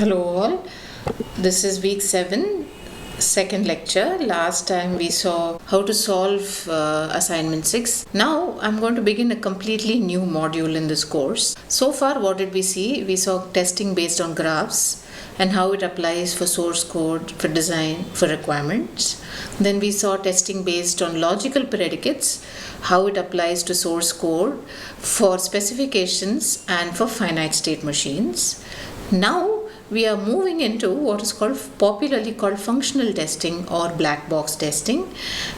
Hello all, this is week 7, second lecture. Last time we saw how to solve assignment 6. Now I'm going to begin a completely new module in this course. So far what did we see? We saw testing based on graphs and how it applies for source code, for design, for requirements. Then we saw testing based on logical predicates, how it applies to source code, for specifications and for finite state machines. Now we are moving into what is popularly called functional testing or black box testing,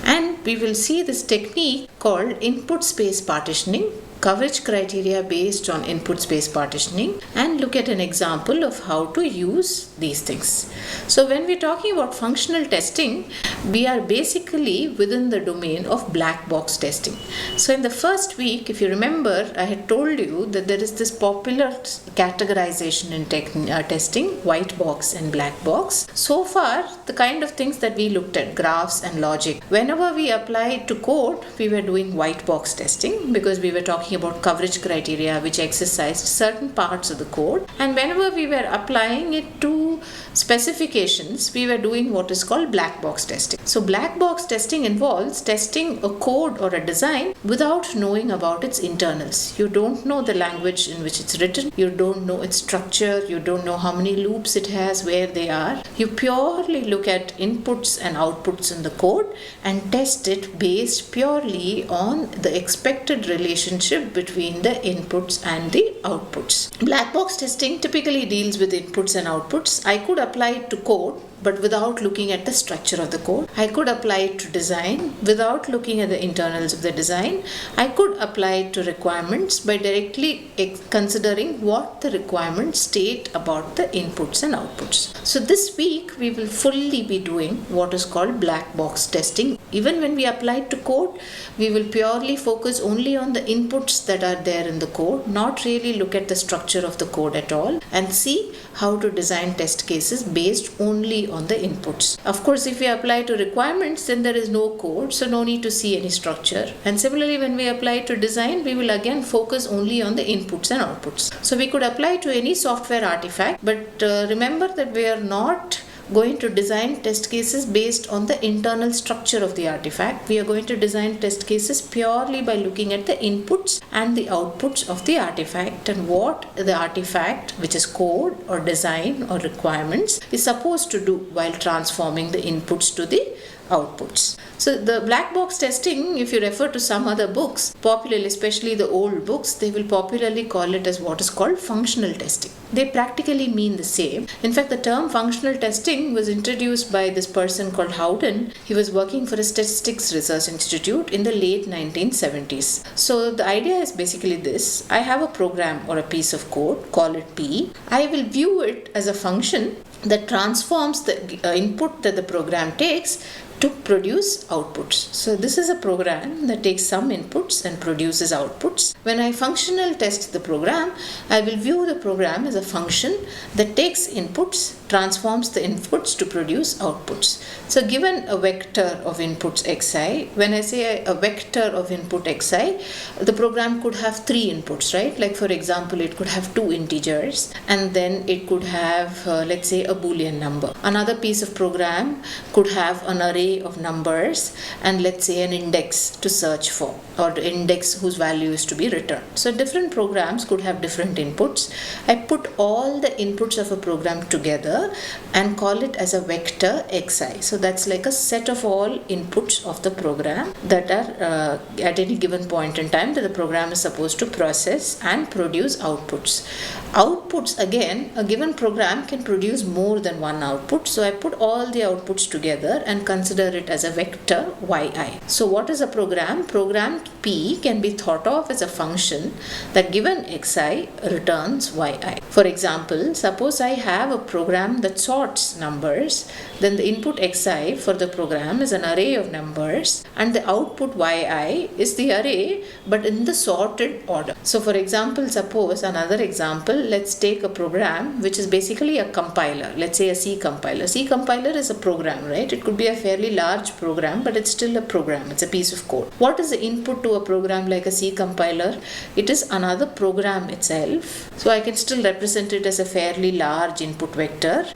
and we will see this technique called input space partitioning, coverage criteria based on input space partitioning, and look at an example of how to use these things. So when we're talking about functional testing, we are basically within the domain of black box testing. So in the first week, if you remember, I had told you that there is this popular categorization in testing, white box and black box. So far, the kind of things that we looked at, graphs and logic, whenever we applied to code, we were doing white box testing because we were talking about coverage criteria which exercised certain parts of the code, and whenever we were applying it to specifications, we were doing what is called black box testing. So black box testing involves testing a code or a design without knowing about its internals. You don't know the language in which it's written, you don't know its structure, you don't know how many loops it has, where they are. You purely look at inputs and outputs in the code and test it based purely on the expected relationship between the inputs and the outputs. Black box testing typically deals with inputs and outputs. I could apply it to code but without looking at the structure of the code. I could apply it to design without looking at the internals of the design. I could apply it to requirements by directly considering what the requirements state about the inputs and outputs. So this week we will fully be doing what is called black box testing. Even when we apply it to code, we will purely focus only on the inputs that are there in the code, not really look at the structure of the code at all, and see how to design test cases based only on the inputs. Of course, if we apply to requirements, then there is no code, so no need to see any structure. And similarly, when we apply to design, we will again focus only on the inputs and outputs. So we could apply to any software artifact, but remember that we are not going to design test cases based on the internal structure of the artifact. We are going to design test cases purely by looking at the inputs and the outputs of the artifact and what the artifact, which is code or design or requirements, is supposed to do while transforming the inputs to the outputs. So the black box testing, if you refer to some other books, popularly, especially the old books, they will popularly call it as what is called functional testing. They practically mean the same. In fact, the term functional testing was introduced by this person called Howden. He was working for a statistics research institute in the late 1970s. So the idea is basically this. I have a program or a piece of code, call it P. I will view it as a function that transforms the input that the program takes to produce outputs. So this is a program that takes some inputs and produces outputs. When I functional test the program, I will view the program as a function that takes inputs, transforms the inputs to produce outputs. So given a vector of inputs xi, when I say a vector of input xi, the program could have 3 inputs, right? Like for example, it could have 2 integers and then it could have, let's say, a Boolean number. Another piece of program could have an array of numbers and let's say an index to search for, or the index whose value is to be returned. So different programs could have different inputs. I put all the inputs of a program together and call it as a vector xi. So that's like a set of all inputs of the program that are at any given point in time that the program is supposed to process and produce outputs. Outputs, again, a given program can produce more than one output. So I put all the outputs together and consider it as a vector yi. So what is a program? Program P can be thought of as a function that given xi returns yi. For example, suppose I have a program that sorts numbers, then the input xi for the program is an array of numbers and the output yi is the array but in the sorted order. So for example, suppose another example, let's take a program which is basically a compiler. Let's say a C compiler. C compiler is a program, right? It could be a fairly large program, but it's still a program. It's a piece of code. What is the input to a program like a C compiler? It is another program itself. So I can still represent represent it as a fairly large input vector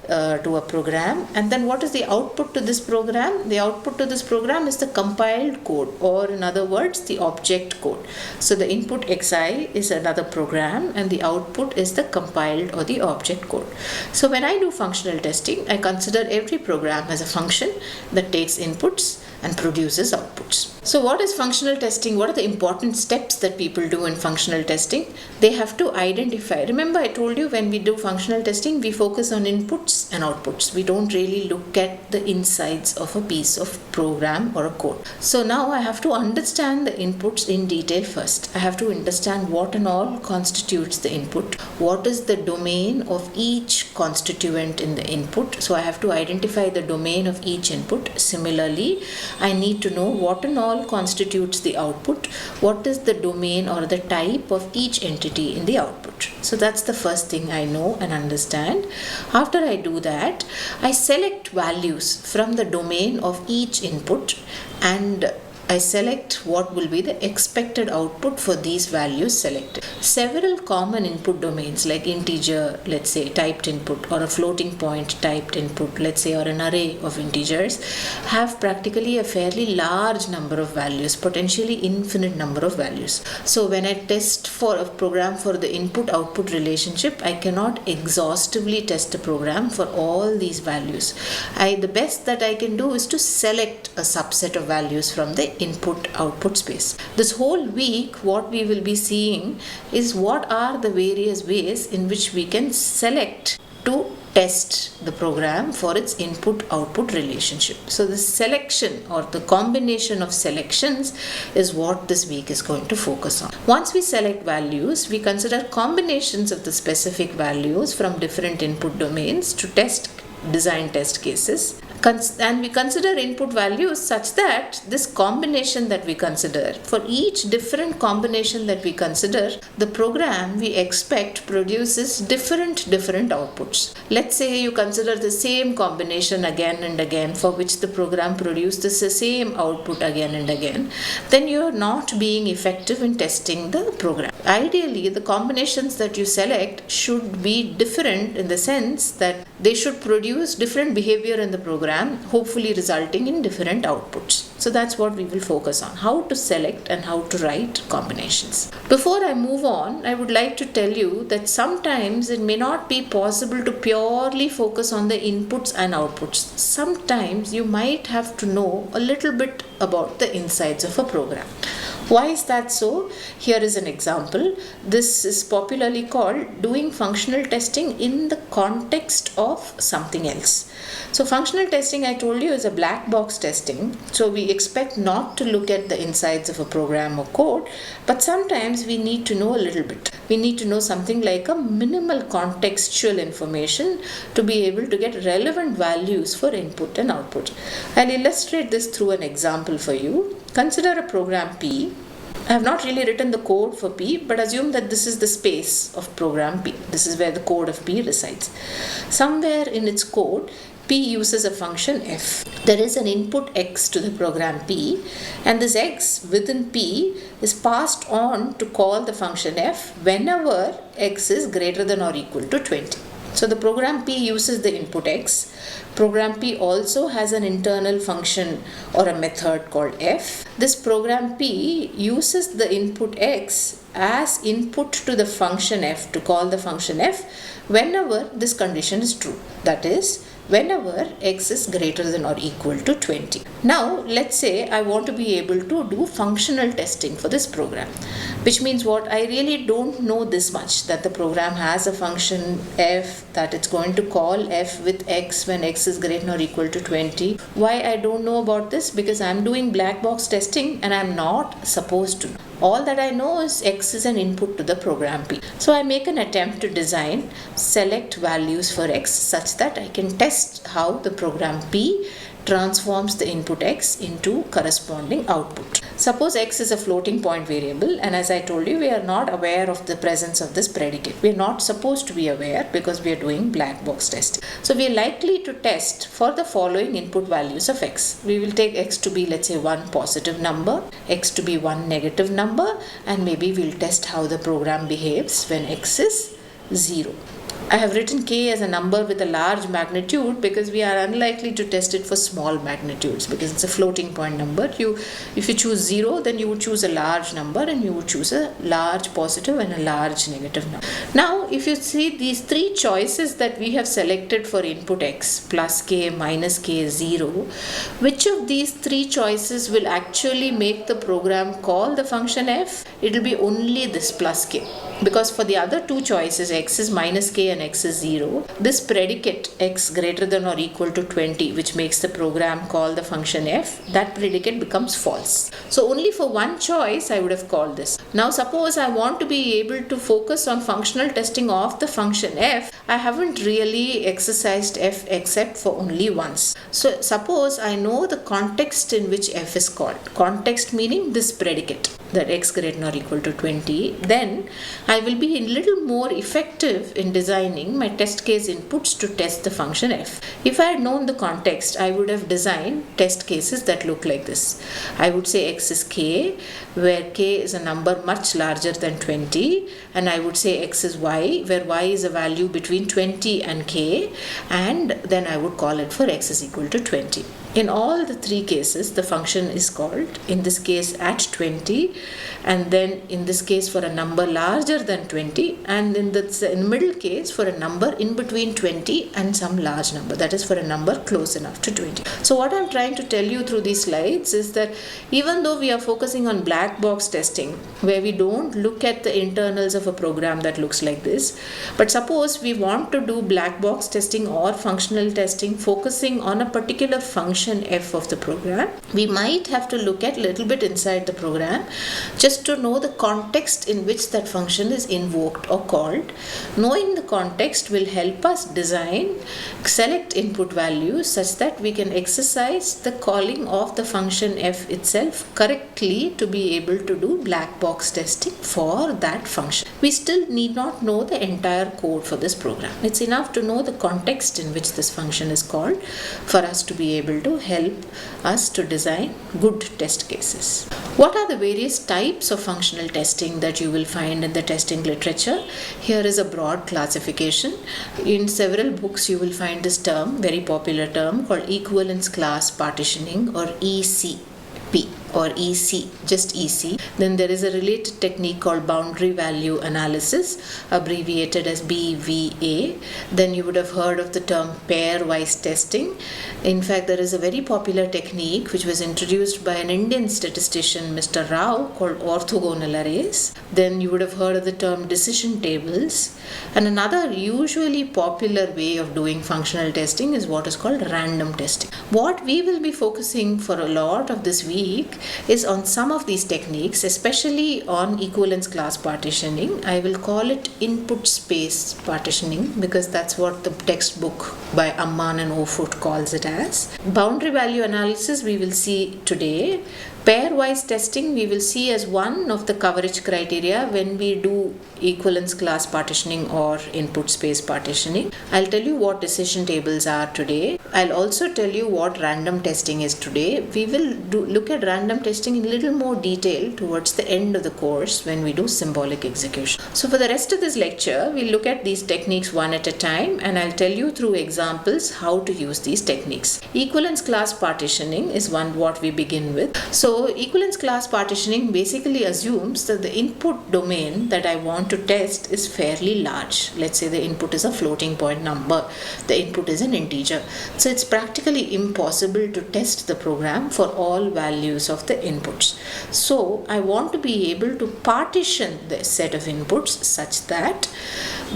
to a program. And then what is the output to this program? The output to this program is the compiled code, or in other words, the object code. So the input xi is another program and the output is the compiled or the object code. So when I do functional testing, I consider every program as a function that takes inputs and produces outputs. So what is functional testing? What are the important steps that people do in functional testing? They have to identify. Remember, I told you when we do functional testing, we focus on inputs and outputs. We don't really look at the insides of a piece of program or a code. So now I have to understand the inputs in detail first. I have to understand what and all constitutes the input. What is the domain of each constituent in the input? So I have to identify the domain of each input. Similarly, I need to know what and all constitutes the output. What is the domain or the type of each entity in the output? So that's the first thing I know and understand. After I do that, I select values from the domain of each input and I select what will be the expected output for these values selected. Several common input domains like integer, let's say, typed input, or a floating point typed input, let's say, or an array of integers, have practically a fairly large number of values, potentially infinite number of values. So when I test for a program for the input-output relationship, I cannot exhaustively test a program for all these values. The best that I can do is to select a subset of values from the input-output space. This whole week, what we will be seeing is what are the various ways in which we can select to test the program for its input-output relationship. So the selection or the combination of selections is what this week is going to focus on. Once we select values, we consider combinations of the specific values from different input domains to design test cases. And we consider input values such that this combination that we consider, for each different combination that we consider, the program we expect produces different outputs. Let's say you consider the same combination again and again for which the program produces the same output again and again, then you're not being effective in testing the program. Ideally, the combinations that you select should be different in the sense that they should produce different behavior in the program, hopefully resulting in different outputs. So that's what we will focus on, how to select and how to write combinations. Before I move on, I would like to tell you that sometimes it may not be possible to purely focus on the inputs and outputs. Sometimes you might have to know a little bit about the insides of a program. Why is that so? Here is an example. This is popularly called doing functional testing in the context of something else. So functional testing, I told you, is a black box testing. So we expect not to look at the insides of a program or code, but sometimes we need to know a little bit. We need to know something like a minimal contextual information to be able to get relevant values for input and output. I'll illustrate this through an example for you. Consider a program P. I have not really written the code for P, but assume that this is the space of program P. This is where the code of P resides. Somewhere in its code, P uses a function f. There is an input x to the program P, and this x within P is passed on to call the function f whenever x is greater than or equal to 20. So the program P uses the input x. Program P also has an internal function or a method called f. This program P uses the input x as input to the function f to call the function f whenever this condition is true. That is, whenever x is greater than or equal to 20. Now, let's say I want to be able to do functional testing for this program, which means what? I really don't know this much, that the program has a function f, that it's going to call f with x when x is greater than or equal to 20. Why I don't know about this? Because I'm doing black box testing and I'm not supposed to. All that I know is x is an input to the program P. So I make an attempt to design select values for x such that I can test how the program P transforms the input x into corresponding output. Suppose x is a floating point variable, and as I told you, we are not aware of the presence of this predicate. We are not supposed to be aware because we are doing black box testing. So we are likely to test for the following input values of x. We will take x to be, let's say, one positive number, x to be one negative number, and maybe we'll test how the program behaves when x is 0. I have written k as a number with a large magnitude because we are unlikely to test it for small magnitudes because it's a floating point number. If you choose 0, then you would choose a large number and you would choose a large positive and a large negative number. Now, if you see these three choices that we have selected for input x, plus k, minus k, 0, which of these three choices will actually make the program call the function f? It will be only this plus k. Because for the other two choices, x is minus k and x is 0, this predicate x greater than or equal to 20, which makes the program call the function f, that predicate becomes false. So only for one choice I would have called this. Now suppose I want to be able to focus on functional testing of the function f. I haven't really exercised f except for only once. So suppose I know the context in which f is called. Context meaning this predicate, that x greater than or equal to 20, then I will be a little more effective in designing my test case inputs to test the function f. If I had known the context, I would have designed test cases that look like this. I would say x is k, where k is a number much larger than 20, and I would say x is y, where y is a value between 20 and k, and then I would call it for x is equal to 20. In all the three cases, the function is called, in this case at 20, and then in this case for a number larger than 20, and in the middle case for a number in between 20 and some large number, that is for a number close enough to 20. So what I'm trying to tell you through these slides is that even though we are focusing on black box testing, where we don't look at the internals of a program that looks like this, but suppose we want to do black box testing or functional testing focusing on a particular function f of the program, we might have to look at a little bit inside the program just to know the context in which that function is invoked or called. Knowing the context will help us design, select input values such that we can exercise the calling of the function f itself correctly to be able to do black box testing for that function. We still need not know the entire code for this program. It's enough to know the context in which this function is called for us to be able to help us to design good test cases. What are the various types of functional testing that you will find in the testing literature? Here is a broad classification. In several books you will find this term, very popular term called equivalence class partitioning, or ECP or EC, just EC. Then there is a related technique called boundary value analysis, abbreviated as BVA. Then you would have heard of the term pairwise testing. In fact, there is a very popular technique which was introduced by an Indian statistician, Mr. Rao, called orthogonal arrays. Then you would have heard of the term decision tables. And another usually popular way of doing functional testing is what is called random testing. What we will be focusing for a lot of this week is on some of these techniques, especially on equivalence class partitioning. I will call it input space partitioning because that's what the textbook by Amman and Ofut calls it as. Boundary value analysis we will see today. Pairwise testing we will see as one of the coverage criteria when we do equivalence class partitioning or input space partitioning. I'll tell you what decision tables are today. I'll also tell you what random testing is today. We will look at random testing in a little more detail towards the end of the course when we do symbolic execution. So for the rest of this lecture, we'll look at these techniques one at a time, and I'll tell you through examples how to use these techniques. Equivalence class partitioning is what we begin with. So equivalence class partitioning basically assumes that the input domain that I want to test is fairly large. Let's say the input is a floating point number. The input is an integer. So it's practically impossible to test the program for all values of the inputs. So I want to be able to partition the set of inputs such that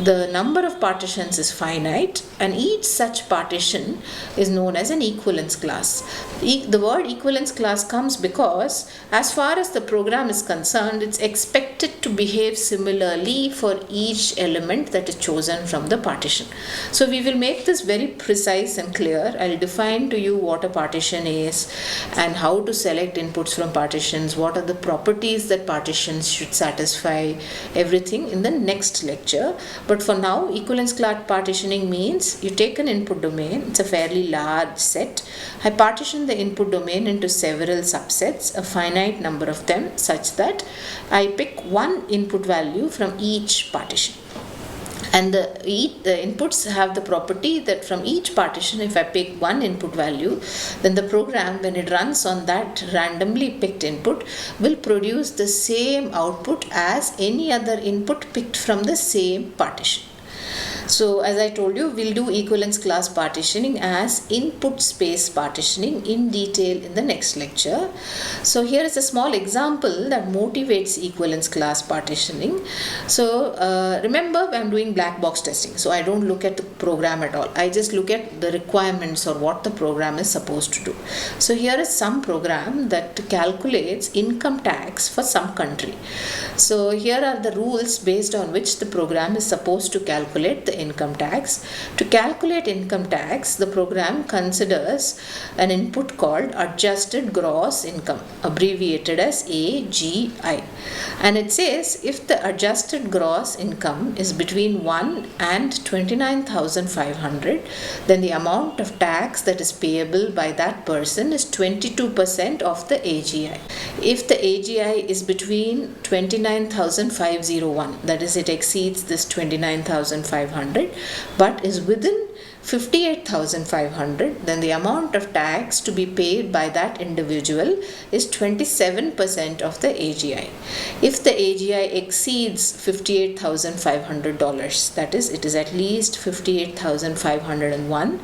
the number of partitions is finite, and each such partition is known as an equivalence class. The word equivalence class comes because as far as the program is concerned, it's expected to behave similarly for each element that is chosen from the partition. So we will make this very precise and clear. I'll define to you what a partition is and how to select inputs from partitions, what are the properties that partitions should satisfy, everything in the next lecture. But for now, equivalence class partitioning means you take an input domain, it's a fairly large set. I partition the input domain into several subsets, a finite number of them, such that I pick one input value from each partition. And the inputs have the property that from each partition, if I pick one input value, then the program, when it runs on that randomly picked input, will produce the same output as any other input picked from the same partition. So as I told you, we'll do equivalence class partitioning as input space partitioning in detail in the next lecture. So here is a small example that motivates equivalence class partitioning. So remember, I'm doing black box testing, so I don't look at the program at all. I just look at the requirements or what the program is supposed to do. So here is some program that calculates income tax for some country. So here are the rules based on which the program is supposed to calculate the income tax. To calculate income tax, the program considers an input called adjusted gross income, abbreviated as AGI. And it says if the adjusted gross income is between 1 and 29,500, then the amount of tax that is payable by that person is 22% of the AGI. If the AGI is between 29,501, that is, it exceeds this 29,500, but is within 58,500, then the amount of tax to be paid by that individual is 27% of the AGI. If the AGI exceeds $58,500, that is, it is at least 58,501,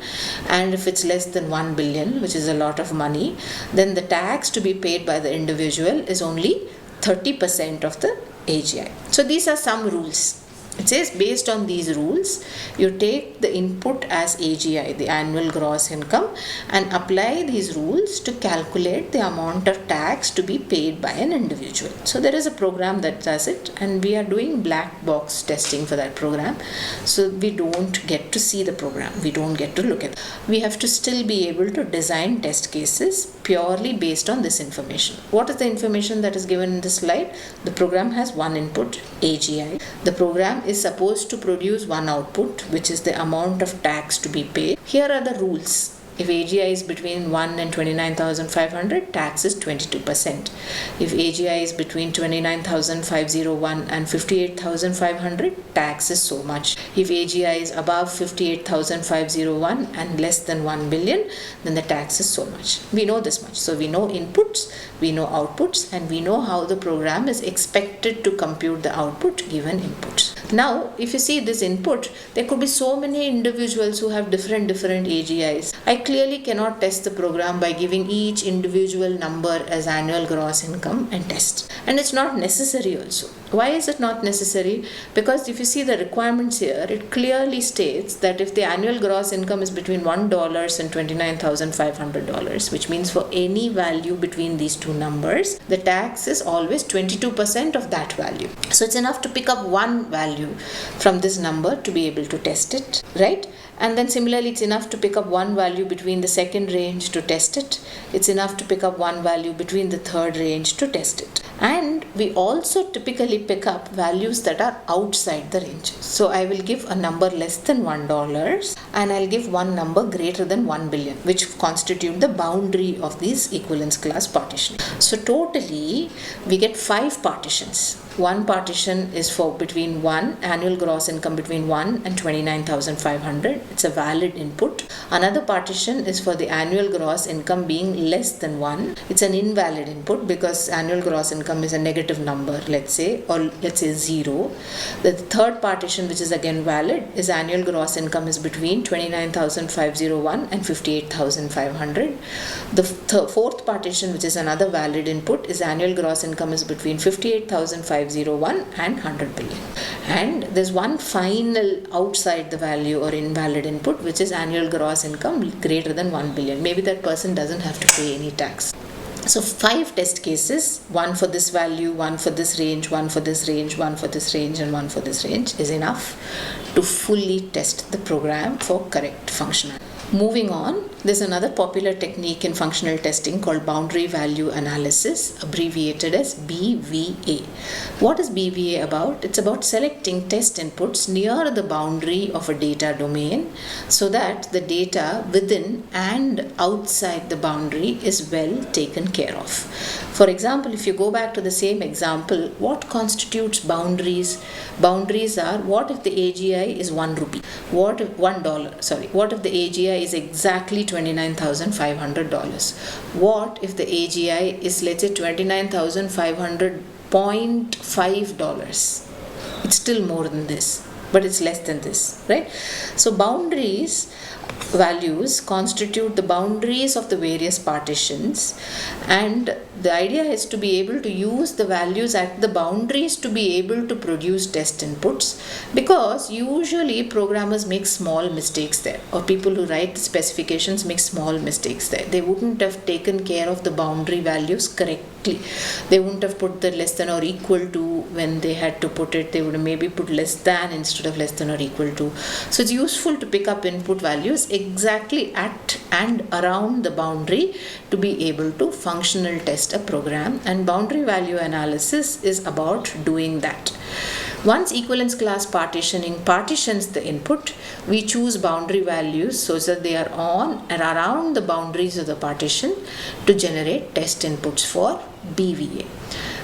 and if it's less than 1 billion, which is a lot of money, then the tax to be paid by the individual is only 30% of the AGI. So these are some rules. It says based on these rules, you take the input as AGI, the annual gross income, and apply these rules to calculate the amount of tax to be paid by an individual. So there is a program that does it, and we are doing black box testing for that program. So we don't get to see the program. We don't get to look at it. We have to still be able to design test cases purely based on this information. What is the information that is given in this slide? The program has one input, AGI. The program is supposed to produce one output, which is the amount of tax to be paid. Here are the rules. If AGI is between 1 and 29,500, tax is 22%. If AGI is between 29,501 and 58,500, tax is so much. If AGI is above 58,501 and less than 1 billion, then the tax is so much. We know this much. So we know inputs, we know outputs, and we know how the program is expected to compute the output given inputs. Now, if you see this input, there could be so many individuals who have different AGIs. I clearly cannot test the program by giving each individual number as annual gross income and test. And it's not necessary also. Why is it not necessary? Because if you see the requirements here, it clearly states that if the annual gross income is between $1 and $29,500, which means for any value between these two numbers, the tax is always 22% of that value. So it's enough to pick up one value from this number to be able to test it, right? And then similarly, it's enough to pick up one value between the second range to test it. It's enough to pick up one value between the third range to test it. And we also typically pick up values that are outside the range. So I will give a number less than $1 and I'll give one number greater than 1 billion, which constitute the boundary of these equivalence class partitioning. So totally, we get 5 partitions. One partition is for between 1, annual gross income between 1 and 29,500. It's a valid input. Another partition is for the annual gross income being less than 1. It's an invalid input because annual gross income is a negative number, let's say, or let's say 0. The third partition, which is again valid, is annual gross income is between 29,501 and 58,500. The fourth partition, which is another valid input, is annual gross income is between 58,501 and 100 billion. And there's one final outside the value or invalid input, which is annual gross income greater than 1 billion. Maybe that person doesn't have to pay any tax. So 5 test cases, one for this value, one for this range, one for this range, one for this range, and one for this range is enough to fully test the program for correct functionality. Moving on, there's another popular technique in functional testing called boundary value analysis, abbreviated as BVA. What is BVA about? It's about selecting test inputs near the boundary of a data domain so that the data within and outside the boundary is well taken care of. For example, if you go back to the same example, what constitutes boundaries? Boundaries are, what if the AGI is 1 rupee? What if $1? What if the AGI is exactly $29,500? What if the AGI is, let's say, $29,500.5? It's still more than this, but it's less than this, right? So boundaries values constitute the boundaries of the various partitions, and the idea is to be able to use the values at the boundaries to be able to produce test inputs, because usually programmers make small mistakes there, or people who write the specifications make small mistakes there. They wouldn't have taken care of the boundary values correctly. They wouldn't have put the less than or equal to when they had to put it. They would have maybe put less than instead of less than or equal to. So it's useful to pick up input values exactly at and around the boundary to be able to functional test a program, and boundary value analysis is about doing that. Once equivalence class partitioning partitions the input, we choose boundary values so that they are on and around the boundaries of the partition to generate test inputs for BVA.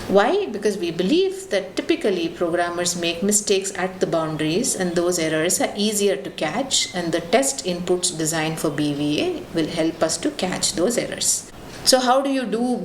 Why? Because we believe that typically programmers make mistakes at the boundaries, and those errors are easier to catch, and the test inputs designed for BVA will help us to catch those errors. So how do you do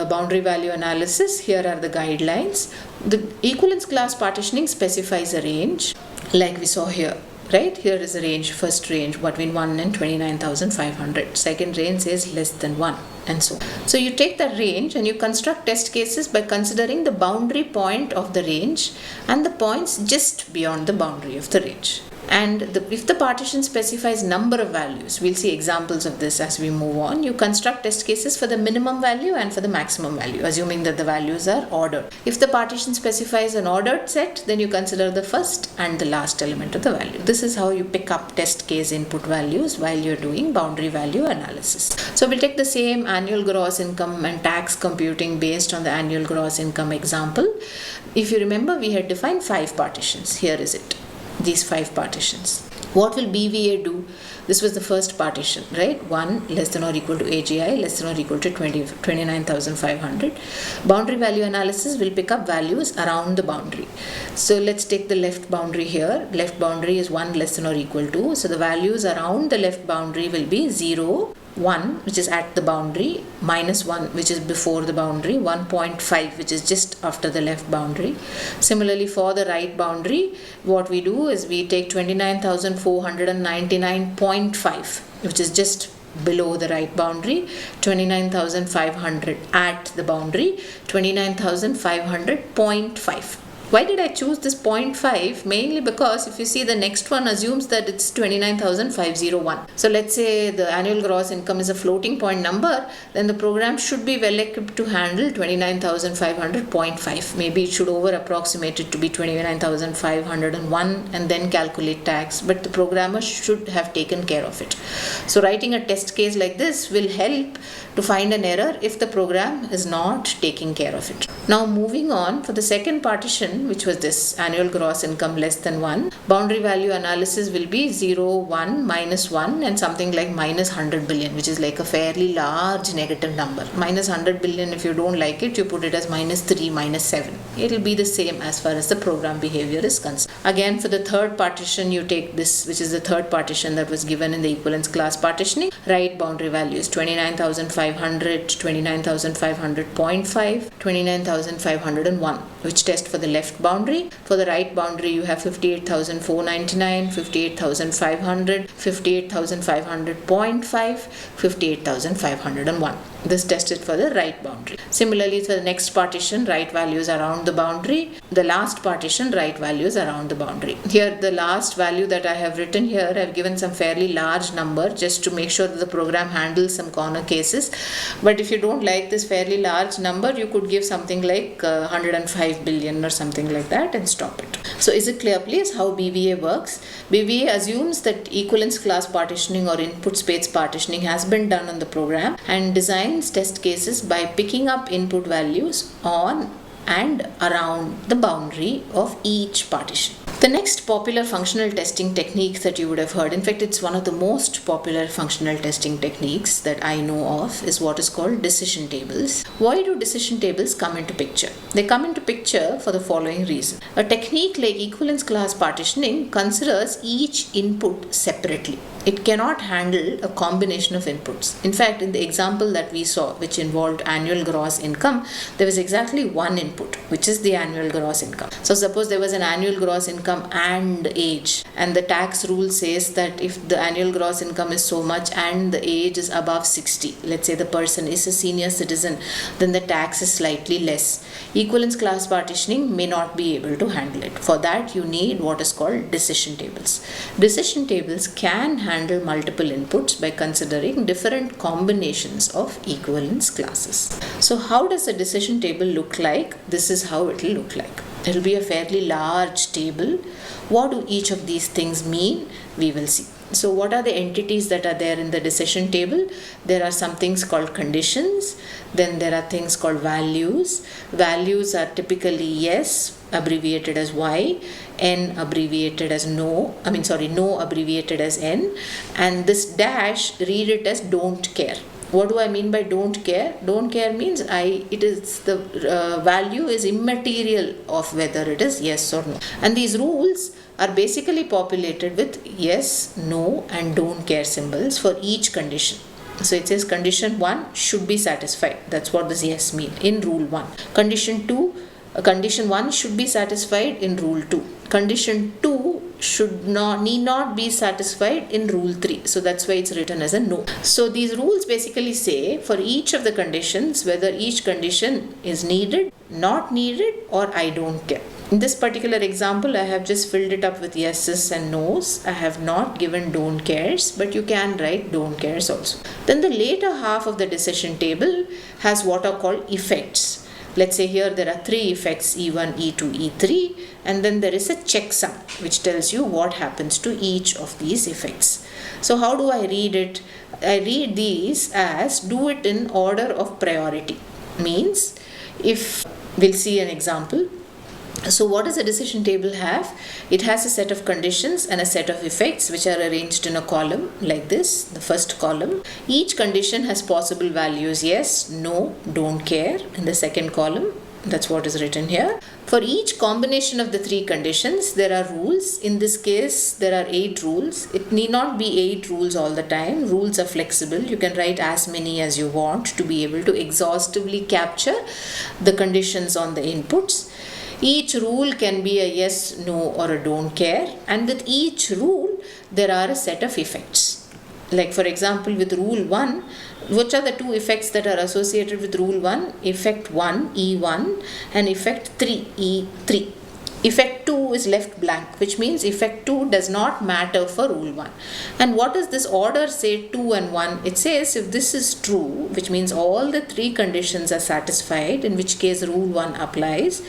boundary value analysis? Here are the guidelines. The equivalence class partitioning specifies a range like we saw here. Right, here is a range, first range between 1 and 29,500. Second range is less than 1, and so on. So you take that range and you construct test cases by considering the boundary point of the range and the points just beyond the boundary of the range. And if the partition specifies number of values, we'll see examples of this as we move on. You construct test cases for the minimum value and for the maximum value, assuming that the values are ordered. If the partition specifies an ordered set, then you consider the first and the last element of the value. This is how you pick up test case input values while you're doing boundary value analysis. So we'll take the same annual gross income and tax computing based on the annual gross income example. If you remember, we had defined 5 partitions. Here is it. These 5 partitions. What will BVA do? This was the first partition, right? 1 less than or equal to AGI less than or equal to 29,500. Boundary value analysis will pick up values around the boundary. So let's take the left boundary here. Left boundary is 1 less than or equal to. So the values around the left boundary will be 0, 1, which is at the boundary, minus 1, which is before the boundary, 1.5, which is just after the left boundary. Similarly, for the right boundary, what we do is we take 29,499.5, which is just below the right boundary, 29,500 at the boundary, 29,500.5. Why did I choose this 0.5? Mainly because if you see the next one assumes that it's 29,501. So let's say the annual gross income is a floating point number, then the program should be well equipped to handle 29,500.5. Maybe it should over approximate it to be 29,501 and then calculate tax, but the programmer should have taken care of it. So writing a test case like this will help to find an error if the program is not taking care of it. Now moving on, for the second partition, which was this annual gross income less than 1, boundary value analysis will be 0, 1, minus 1 and something like minus 100 billion, which is like a fairly large negative number. Minus 100 billion, if you don't like it, you put it as minus 3, minus 7. It will be the same as far as the program behavior is concerned. Again, for the third partition, you take this, which is the third partition that was given in the equivalence class partitioning. Write boundary values 29,500, 29,500.5, 29,501, which test for the left boundary. For the right boundary, you have 58,499, 58,500, 58,500.5, 58,501. This tested for the right boundary. Similarly, for the next partition, right values around the boundary. The last partition, right values around the boundary. Here, the last value that I have written here, I have given some fairly large number just to make sure that the program handles some corner cases. But if you don't like this fairly large number, you could give something like 105 billion or something like that and stop it. So is it clear, please, how BVA works? BVA assumes that equivalence class partitioning or input space partitioning has been done on the program and designs test cases by picking up input values on and around the boundary of each partition. The next popular functional testing technique that you would have heard, in fact it's one of the most popular functional testing techniques that I know of, is what is called decision tables. Why do decision tables come into picture? They come into picture for the following reason. A technique like equivalence class partitioning considers each input separately. It cannot handle a combination of inputs. In fact, in the example that we saw, which involved annual gross income, there was exactly one input, which is the annual gross income. So suppose there was an annual gross income and age, and the tax rule says that if the annual gross income is so much and the age is above 60, let's say the person is a senior citizen, then the tax is slightly less. Equivalence class partitioning may not be able to handle it. For that, you need what is called decision tables. Decision tables can handle multiple inputs by considering different combinations of equivalence classes. So how does a decision table look like? This is how it will look like. It will be a fairly large table. What do each of these things mean? We will see. So what are the entities that are there in the decision table? There are some things called conditions. Then there are things called values. Values are typically yes, abbreviated as Y, N abbreviated as no abbreviated as N, and this dash, read it as don't care. What do I mean by don't care? Don't care means the value is immaterial of whether it is yes or no. And these rules are basically populated with yes, no and don't care symbols for each condition. So it says condition 1 should be satisfied. That's what this yes mean in rule 1. Condition 1 should be satisfied in rule 2. Condition 2 need not be satisfied in rule 3. So that's why it's written as a no. So these rules basically say for each of the conditions whether each condition is needed, not needed, or I don't care. In this particular example, I have just filled it up with yeses and nos. I have not given don't cares, but you can write don't cares also. Then the later half of the decision table has what are called effects. Let's say here there are 3 effects, E1, E2, E3, and then there is a checksum which tells you what happens to each of these effects. So how do I read it? I read these as do it in order of priority. Means if we'll see an example. So what does a decision table have? It has a set of conditions and a set of effects which are arranged in a column like this, the first column. Each condition has possible values yes, no, don't care in the second column. That's what is written here. For each combination of the 3 conditions, there are rules. In this case, there are 8 rules. It need not be 8 rules all the time. Rules are flexible. You can write as many as you want to be able to exhaustively capture the conditions on the inputs. Each rule can be a yes, no, or a don't care, and with each rule there are a set of effects. Like for example, with rule 1, which are the 2 effects that are associated with rule 1? Effect 1, E1, and effect 3, E3. Effect 2 is left blank, which means effect 2 does not matter for rule 1. And what does this order say, 2 and 1? It says if this is true, which means all the 3 conditions are satisfied, in which case rule 1 applies,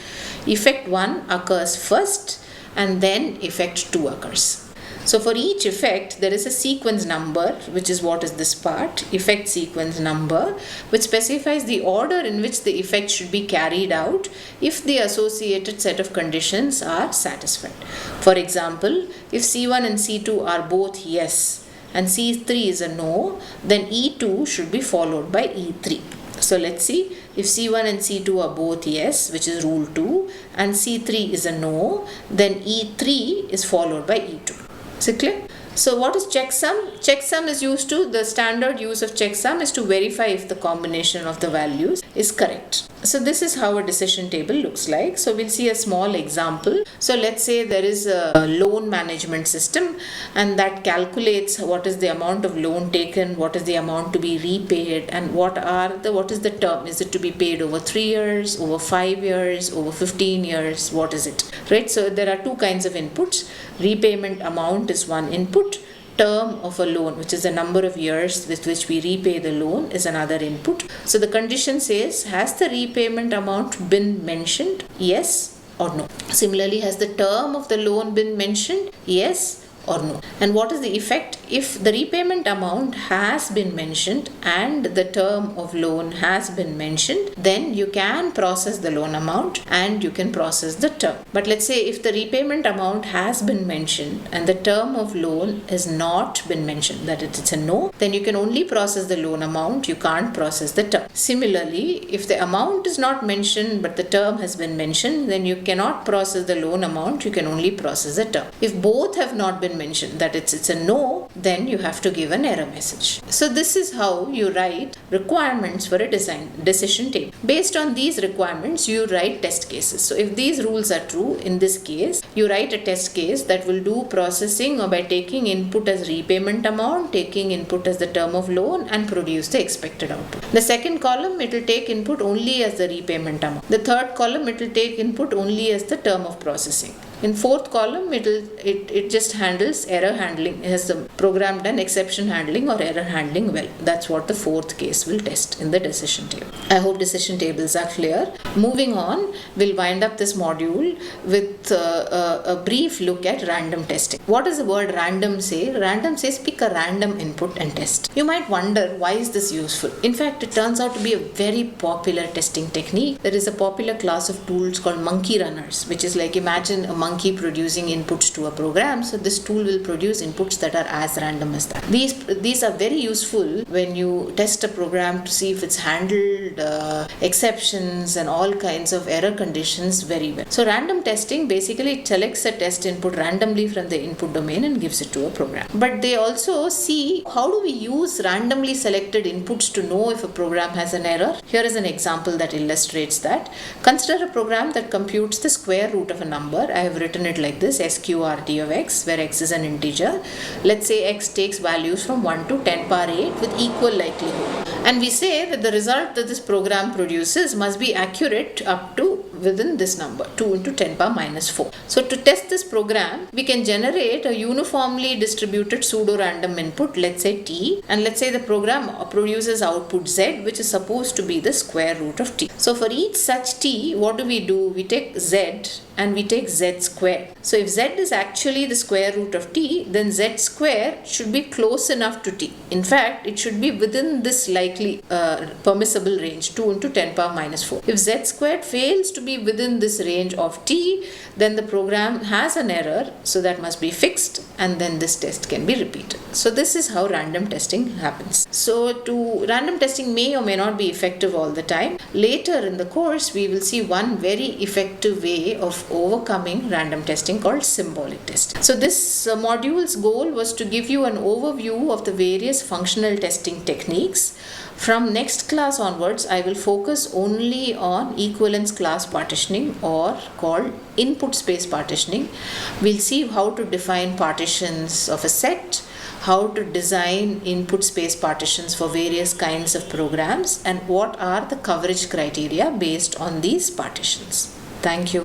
effect 1 occurs first and then effect 2 occurs. So for each effect, there is a sequence number, which is what is this part, effect sequence number, which specifies the order in which the effect should be carried out if the associated set of conditions are satisfied. For example, if C1 and C2 are both yes and C3 is a no, then E2 should be followed by E3. So let's see, if C1 and C2 are both yes, which is rule 2, and C3 is a no, then E3 is followed by E2. Is it clear? So what is checksum? checksum is used to, the standard use of checksum is to verify if the combination of the values is correct. So this is how a decision table looks like. So we'll see a small example. So let's say there is a loan management system, and that calculates what is the amount of loan taken, what is the amount to be repaid, and what is the term. Is it to be paid over 3 years, over 5 years, over 15 years? What is it? Right? So there are two kinds of inputs. Repayment amount is one input. Term of a loan, which is the number of years with which we repay the loan, is another input. So the condition says, has the repayment amount been mentioned? Yes or no. Similarly, has the term of the loan been mentioned? Yes or no. And what is the effect? If the repayment amount has been mentioned and the term of loan has been mentioned, then you can process the loan amount and you can process the term. But let's say if the repayment amount has been mentioned and the term of loan has not been mentioned, that it's a no, then you can only process the loan amount, you can't process the term. Similarly, if the amount is not mentioned but the term has been mentioned, then you cannot process the loan amount, you can only process the term. If both have not been mentioned, that it's a no, then you have to give an error message. So this is how you write requirements for a decision table. Based on these requirements, you write test cases. So if these rules are true, in this case, you write a test case that will do processing by taking input as repayment amount, taking input as the term of loan, and produce the expected output. The second column, it will take input only as the repayment amount. The third column, it will take input only as the term of processing. In fourth column, it just handles error handling. It has the program done exception handling or error handling well. That's what the fourth case will test in the decision table. I hope decision tables are clear. Moving on, we'll wind up this module with a brief look at random testing. What does the word random say? Random says pick a random input and test. You might wonder, why is this useful? In fact, it turns out to be a very popular testing technique. There is a popular class of tools called monkey runners, which is like, imagine a monkey producing inputs to a program. So this tool will produce inputs that are as random as that. These are very useful when you test a program to see if it's handled exceptions and all kinds of error conditions very well. So random testing, basically it selects a test input randomly from the input domain and gives it to a program. But they also see how do we use randomly selected inputs to know if a program has an error. Here is an example that illustrates that. Consider a program that computes the square root of a number. I have written it like this, sqrt of x, where x is an integer. Let's say x takes values from 1 to 10 power 8 with equal likelihood. And we say that the result that this program produces must be accurate up to within this number, 2 into 10 power minus 4. So to test this program, we can generate a uniformly distributed pseudo-random input, let's say t, and let's say the program produces output z, which is supposed to be the square root of t. So for each such t, what do? We take z and we take z square. So if z is actually the square root of t, then z square should be close enough to t. In fact, it should be within this likely permissible range, 2 into 10 power minus 4. If z squared fails to be within this range of t, then the program has an error, so that must be fixed, and then this test can be repeated. So this is how random testing happens. So random testing may or may not be effective all the time. Later in the course, we will see one very effective way of overcoming random testing called symbolic testing. So this module's goal was to give you an overview of the various functional testing techniques. From next class onwards, I will focus only on equivalence class partitioning, or called input space partitioning. We'll see how to define partitions of a set, how to design input space partitions for various kinds of programs, and what are the coverage criteria based on these partitions. Thank you.